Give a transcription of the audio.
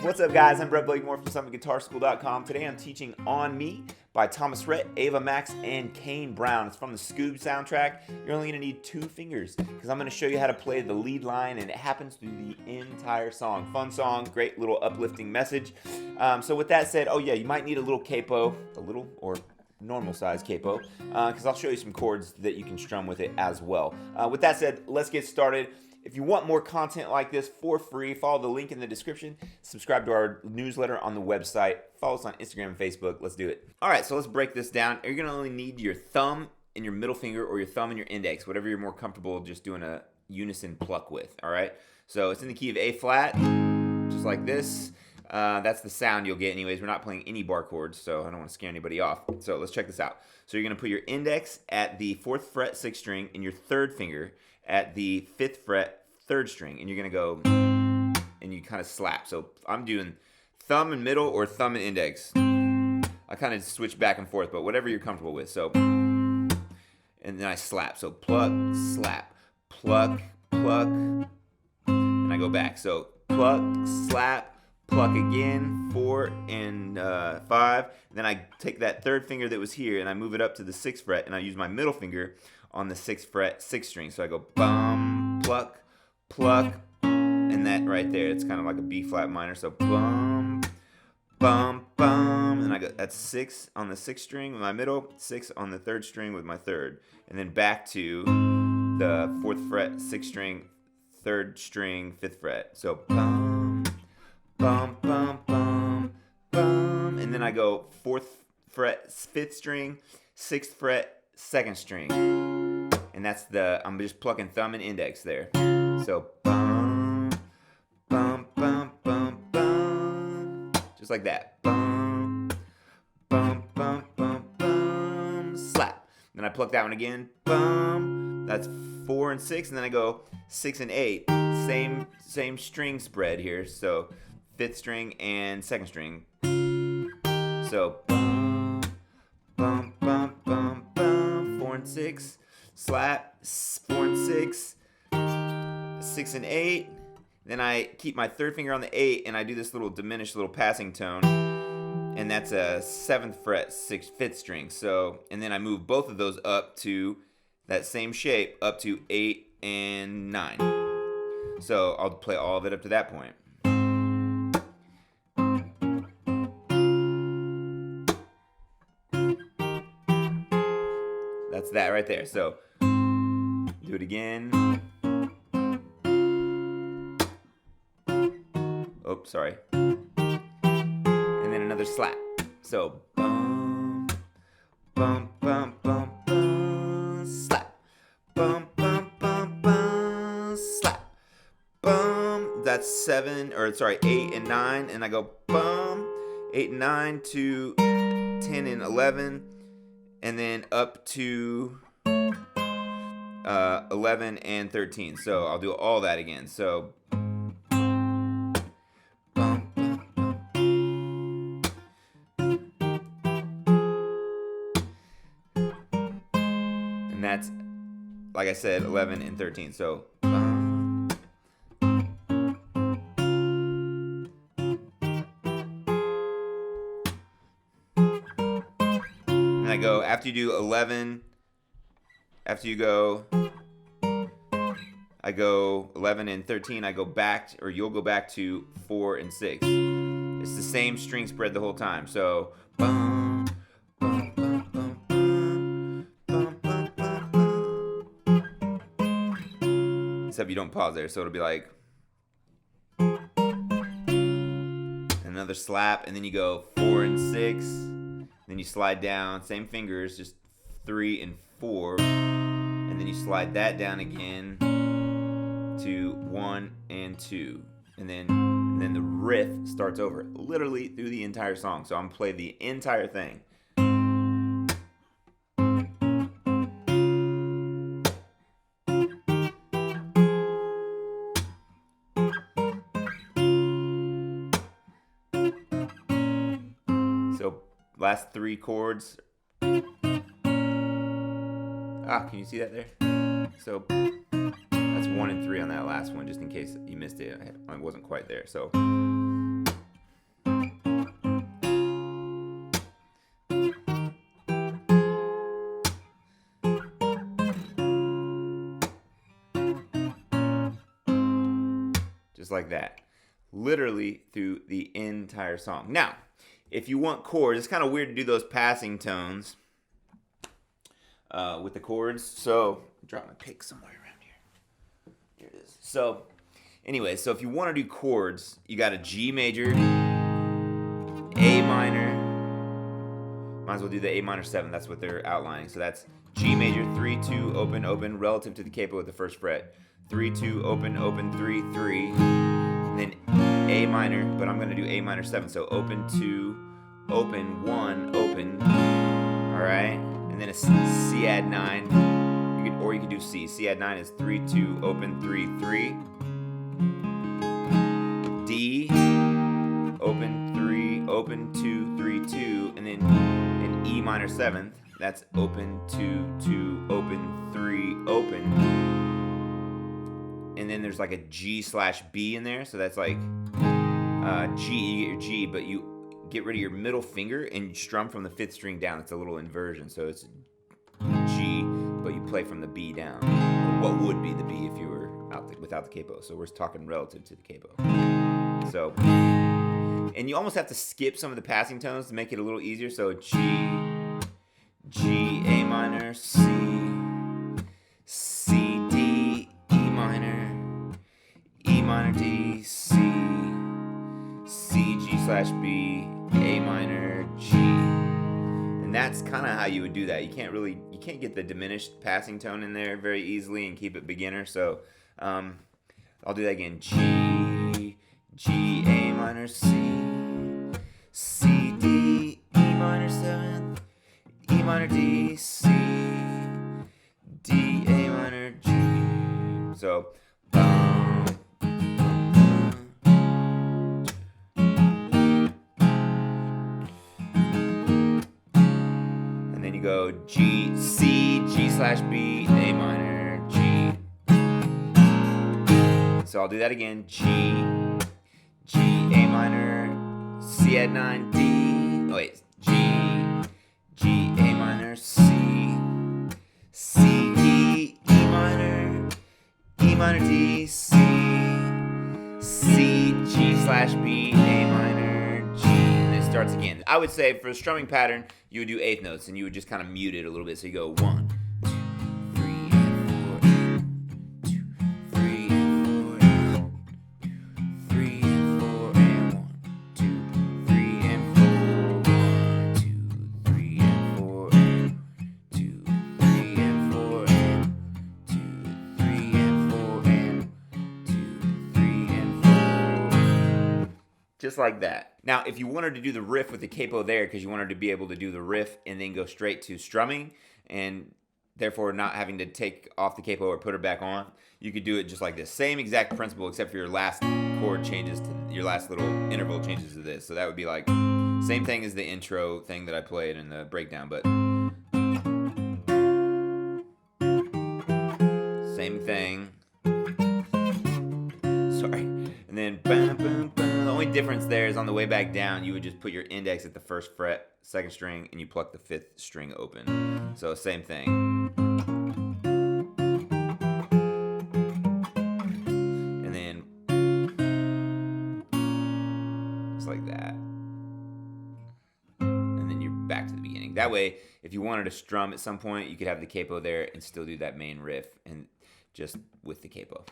What's up, guys? I'm Rhett from StummingGuitarSchool.com. Today I'm teaching On Me by Thomas Rhett, Ava Max, and Kane Brown. It's from the SCOOB soundtrack. You're only going to need 2 fingers because I'm going to show you how to play the lead line, and it happens through the entire song. Fun song, great little uplifting message. So with that said, oh yeah, you might need a little capo, a little or normal size capo, because I'll show you some chords that you can strum with it as well. With that said, let's get started. If you want more content like this for free, follow the link in the description. Subscribe to our newsletter on the website. Follow us on Instagram and Facebook. Let's do it. All right, so let's break this down. You're going to only need your thumb and your middle finger, or your thumb and your index, whatever you're more comfortable just doing a unison pluck with, all right? So it's in the key of A flat, just like this. That's the sound you'll get anyways. We're not playing any bar chords, so I don't want to scare anybody off. So let's check this out. So you're going to put your index at the 4th fret 6th string and your 3rd finger at the 5th fret 3rd string, and you're going to go and you kind of slap. So I'm doing thumb and middle or thumb and index. I kind of switch back and forth, but whatever you're comfortable with. So, and then I slap. So pluck, slap, pluck, pluck, and I go back. So pluck, slap, pluck again, 4 and 5. And then I take that 3rd finger that was here and I move it up to the 6th fret, and I use my middle finger on the 6th fret 6th string. So I go bum, pluck, pluck, and that right there, it's kind of like a B flat minor. So bum, bum, bum, and I go, that's 6 on the 6th string with my middle, 6 on the 3rd string with my 3rd, and then back to the 4th fret 6th string, 3rd string, 5th fret. So bum, bum, bum, bum, bum, and then I go 4th fret 5th string, 6th fret 2nd string, and that's the, I'm just plucking thumb and index there. So bum, bum, bum, bum, bum, just like that. Bum, bum, bum, bum, bum, slap. Then I pluck that one again. Bum. That's 4 and 6, and then I go 6 and 8. Same string spread here. So 5th string and 2nd string. So bum, bum, bum, bum, bum, 4 and 6, slap, 4 and 6, 6 and 8. Then I keep my 3rd finger on the 8, and I do this little diminished little passing tone, and that's a 7th fret 5th string. So, and then I move both of those up to that same shape, up to 8 and 9. So I'll play all of it up to that point. That's that right there. So do it again. Oh, sorry. And then another slap. So bum, bum, bum, bum, bum, slap. Bum, bum, bum, bum, slap. Bum. That's 8 and 9, and I go bum, 8 and 9 to 10 and 11, and then up to 11 and 13. So I'll do all that again. So and that's, like I said, 11 and 13. So and I go, after you do 11, after you go, I go 11 and 13, I go back, or you'll go back to 4 and 6. It's the same string spread the whole time. So bum, bum, bum, bum, bum, bum, bum, bum. Except you don't pause there, so it'll be like another slap, and then you go 4 and 6, then you slide down, same fingers, just 3 and 4, and then you slide that down again to 1 and 2, and then the riff starts over, literally through the entire song. So I'm gonna play the entire thing. So last 3 chords. Can you see that there? So that's 1 and 3 on that last one, just in case you missed it. I wasn't quite there. So just like that. Literally through the entire song. Now, if you want chords, it's kind of weird to do those passing tones with the chords. So, drop my pick somewhere around here. Here it is. So, anyway, so if you want to do chords, you got a G major, A minor. Might as well do the A minor 7. That's what they're outlining. So that's G major, 3, 2, open, open, relative to the capo at the first fret. 3, 2, open, open, 3, 3. And then A minor, but I'm going to do A minor 7. So open 2, open 1, open. Alright? And then a C add 9. Or you could do C. C add 9 is 3, 2, open, 3, 3. D, open 3, open 2, 3, 2. And then an E minor 7th. That's open 2, 2, open 3, open. And then there's like a G/B in there, so that's like G, you get your G, but you get rid of your middle finger and you strum from the 5th string down. It's a little inversion, so it's G, but you play from the B down. Or what would be the B if you were without the capo, so we're talking relative to the capo. So, and you almost have to skip some of the passing tones to make it a little easier, so G, G, A minor, C, C, D, E minor, E minor, D, C, C, G/B, A minor, G. And that's kind of how you would do that. You can't get the diminished passing tone in there very easily and keep it beginner. So I'll do that again. G, G, A minor, C, C, D, E minor 7th, E minor, D, C, D, A minor, G. So, and then you go G, C, G/B, A minor, G. So I'll do that again. G, G, A minor, C add 9, D. Oh wait, G, G, A minor, C, C, D, E minor, E minor, D, C, C, G/B, A minor, G, and then it starts again. I would say for a strumming pattern, you would do 8th notes, and you would just kind of mute it a little bit. So you go 1, 2, 3, and 4, 2, 3, and 4, and 3, and 4, and 1, 2, 3, and 4, 1, 2, 3, and 4, and 2, 3, and 4, and 2, 3, and 4, and 2, 3, and 4. Just like that. Now, if you wanted to do the riff with the capo there, because you wanted to be able to do the riff and then go straight to strumming, and therefore not having to take off the capo or put it back on, you could do it just like this. Same exact principle, except for your last chord changes to your last little interval changes to this. So that would be like same thing as the intro thing that I played in the breakdown, but same thing. Sorry. And then bam, bam, bam. The only difference there is on the way back down, you would just put your index at the 1st fret, 2nd string, and you pluck the 5th string open. So same thing. And then just like that. And then you're back to the beginning. That way, if you wanted to strum at some point, you could have the capo there and still do that main riff and just with the capo.